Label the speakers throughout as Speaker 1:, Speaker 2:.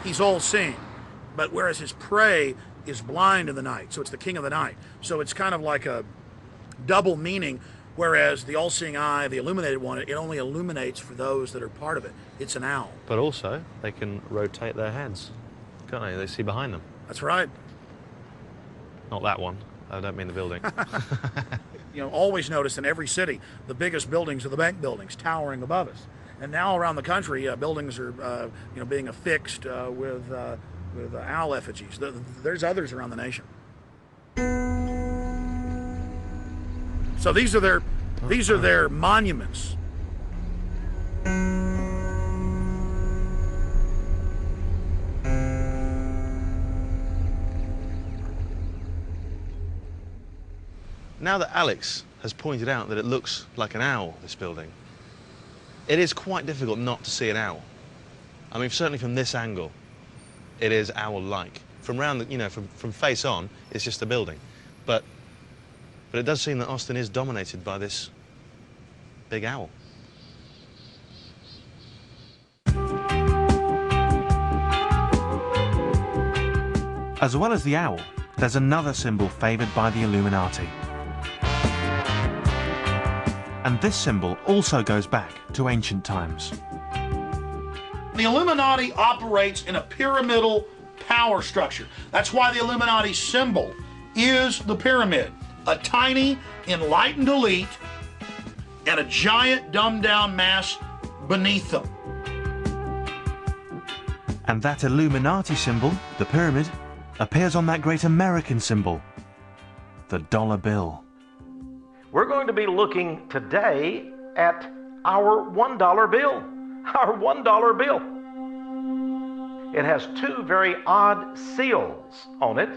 Speaker 1: he's all-seeing. But whereas his prey is blind in the night, so it's the king of the night. So it's kind of like a double meaning, whereas the all-seeing eye, the illuminated one, it only illuminates for those that are part of it. It's an owl.
Speaker 2: But also, they can rotate their heads, can't they? They see behind them.
Speaker 1: That's right.
Speaker 2: Not that one. I don't mean the building.
Speaker 1: You know, always notice in every city, the biggest buildings are the bank buildings, towering above us. And now around the country, buildings are, being affixed with owl effigies. There's others around the nation. So these are their monuments.
Speaker 2: Now that Alex has pointed out that it looks like an owl, this building, it is quite difficult not to see an owl. I mean, certainly from this angle, it is owl-like. From round, from face on, it's just a building. But it does seem that Austin is dominated by this big owl.
Speaker 3: As well as the owl, there's another symbol favoured by the Illuminati. And this symbol also goes back to ancient times.
Speaker 1: The Illuminati operates in a pyramidal power structure. That's why the Illuminati symbol is the pyramid. A tiny, enlightened elite and a giant, dumbed-down mass beneath them.
Speaker 3: And that Illuminati symbol, the pyramid, appears on that great American symbol, the dollar bill.
Speaker 4: We're going to be looking today at our $1 bill. Our $1 bill. It has two very odd seals on it,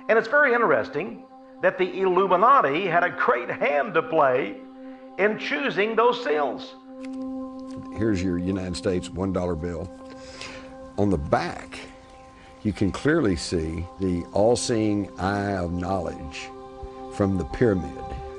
Speaker 4: and it's very interesting that the Illuminati had a great hand to play in choosing those seals.
Speaker 5: Here's your United States $1 bill. On the back, you can clearly see the all-seeing eye of knowledge from the pyramid.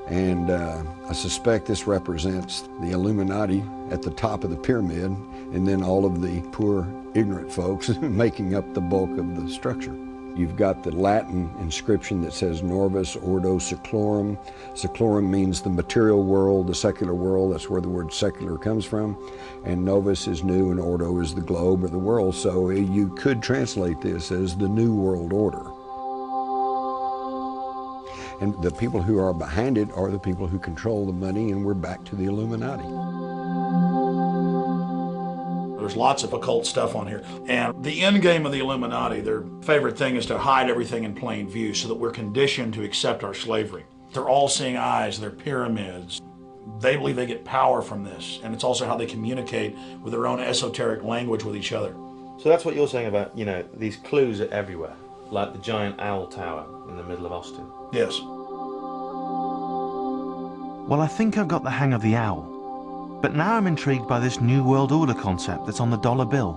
Speaker 5: And I suspect this represents the Illuminati at the top of the pyramid, and then all of the poor, ignorant folks making up the bulk of the structure. You've got the Latin inscription that says Norvis Ordo Seclorum. Seclorum means the material world, the secular world. That's where the word secular comes from. And Novus is new, and Ordo is the globe or the world. So you could translate this as the New World Order. And the people who are behind it are the people who control the money, and we're back to the Illuminati.
Speaker 1: There's lots of occult stuff on here. And the end game of the Illuminati, their favorite thing is to hide everything in plain view so that we're conditioned to accept our slavery. They're all-seeing eyes, they're pyramids. They believe they get power from this, and it's also how they communicate with their own esoteric language with each other.
Speaker 2: So that's what you're saying about, these clues are everywhere, like the giant owl tower in the middle of Austin.
Speaker 1: Yes.
Speaker 3: Well, I think I've got the hang of the owl. But now I'm intrigued by this New World Order concept that's on the dollar bill.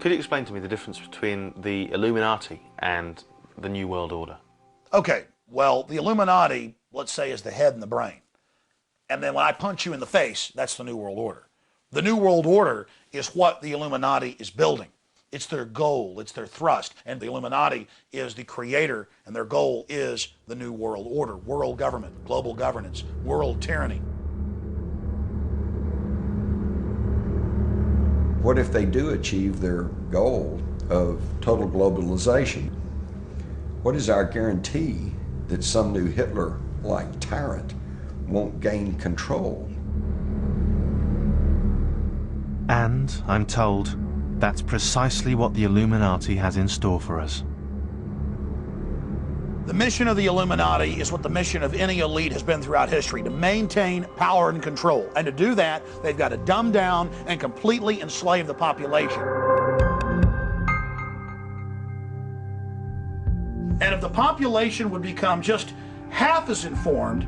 Speaker 2: Could you explain to me the difference between the Illuminati and the New World Order?
Speaker 1: Okay, well, the Illuminati, let's say, is the head and the brain. And then when I punch you in the face, that's the New World Order. The New World Order is what the Illuminati is building. It's their goal, it's their thrust. And the Illuminati is the creator, and their goal is the New World Order, world government, global governance, world tyranny.
Speaker 5: What if they do achieve their goal of total globalization? What is our guarantee that some new Hitler-like tyrant won't gain control?
Speaker 3: And I'm told that's precisely what the Illuminati has in store for us.
Speaker 1: The mission of the Illuminati is what the mission of any elite has been throughout history, to maintain power and control. And to do that, they've got to dumb down and completely enslave the population. And if the population would become just half as informed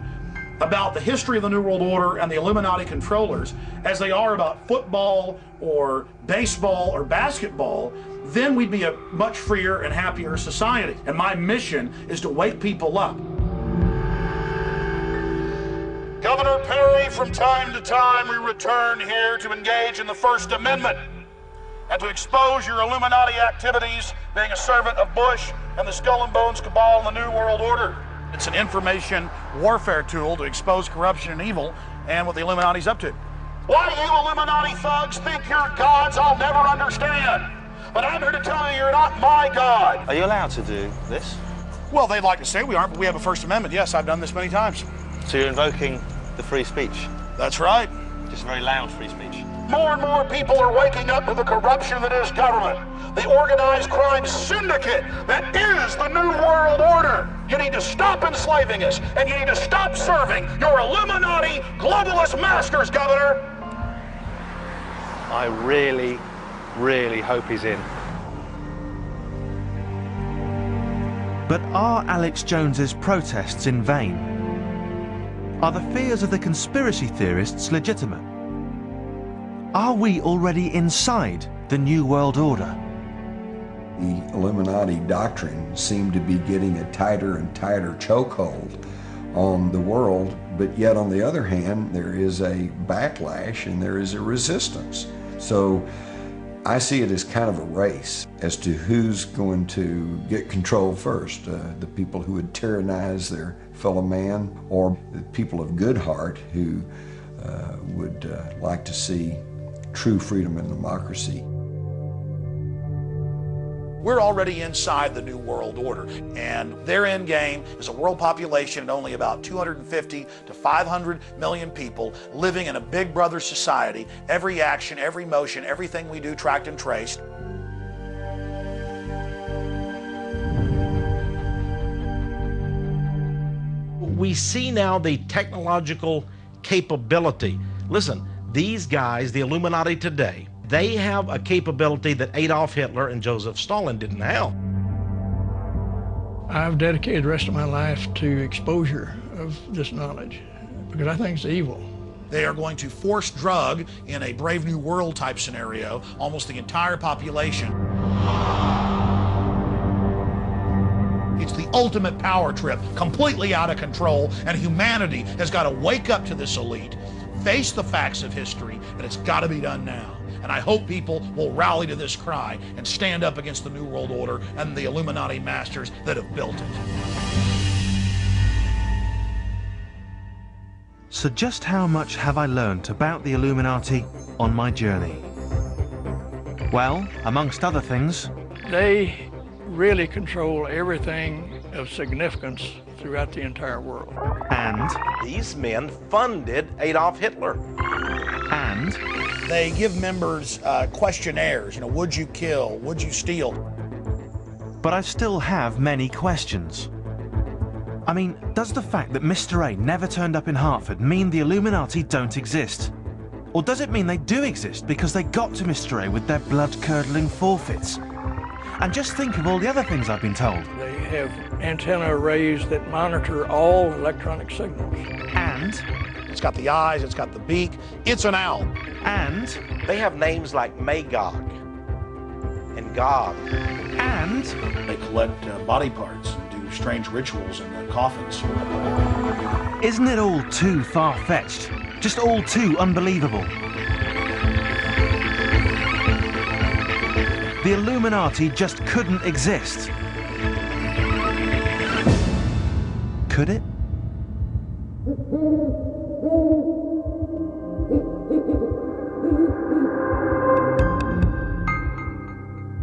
Speaker 1: about the history of the New World Order and the Illuminati controllers as they are about football or baseball or basketball, then we'd be a much freer and happier society. And my mission is to wake people up. Governor Perry from time to time we return here to engage in the First Amendment and to expose your Illuminati activities, being a servant of Bush and the Skull and Bones cabal and the New World Order. It's an information warfare tool to expose corruption and evil and what the Illuminati's up to. Why you Illuminati thugs think you're gods, I'll never understand. But I'm here to tell you you're not my God.
Speaker 2: Are you allowed to do this?
Speaker 1: Well, they'd like to say we aren't, but we have a First Amendment. Yes, I've done this many times.
Speaker 2: So you're invoking the free speech?
Speaker 1: That's right.
Speaker 2: Just very loud free speech.
Speaker 1: More and more people are waking up to the corruption that is government, the organized crime syndicate that is the New World Order. You need to stop enslaving us, and you need to stop serving your Illuminati globalist masters, Governor.
Speaker 2: I really, really hope he's in.
Speaker 3: But are Alex Jones's protests in vain? Are the fears of the conspiracy theorists legitimate? Are we already inside the New World Order?
Speaker 5: The Illuminati doctrine seemed to be getting a tighter and tighter chokehold on the world, but yet on the other hand, there is a backlash and there is a resistance. So I see it as kind of a race as to who's going to get control first, the people who would tyrannize their fellow man, or the people of good heart who would like to see true freedom and democracy.
Speaker 1: We're already inside the New World Order, and their end game is a world population of only about 250 to 500 million people living in a big brother society, every action, every motion, everything we do tracked and traced.
Speaker 4: We see now the technological capability. Listen, these guys, the Illuminati today, they have a capability that Adolf Hitler and Joseph Stalin didn't have.
Speaker 6: I've dedicated the rest of my life to exposure of this knowledge because I think it's evil.
Speaker 1: They are going to force drug in a Brave New World type scenario, almost the entire population. It's the ultimate power trip, completely out of control, and humanity has got to wake up to this elite, face the facts of history, and it's got to be done now. And I hope people will rally to this cry and stand up against the New World Order and the Illuminati masters that have built it.
Speaker 3: So just how much have I learned about the Illuminati on my journey? Well, amongst other things,
Speaker 6: They really control everything of significance throughout the entire world.
Speaker 3: and
Speaker 4: These men funded Adolf Hitler.
Speaker 1: They give members questionnaires, would you kill, would you steal?
Speaker 3: but I still have many questions. I mean, does the fact that Mr. A never turned up in Hartford mean the Illuminati don't exist? Or does it mean they do exist because they got to Mr. A with their blood-curdling forfeits? And just think of all the other things I've been told.
Speaker 6: They have antenna arrays that monitor all electronic signals.
Speaker 3: And
Speaker 1: It's got the eyes, it's got the beak, it's an owl.
Speaker 4: They have names like Magog and Gog.
Speaker 3: And
Speaker 1: They collect body parts and do strange rituals in the coffins.
Speaker 3: isn't it all too far-fetched? Just all too unbelievable. The Illuminati just couldn't exist. Could it?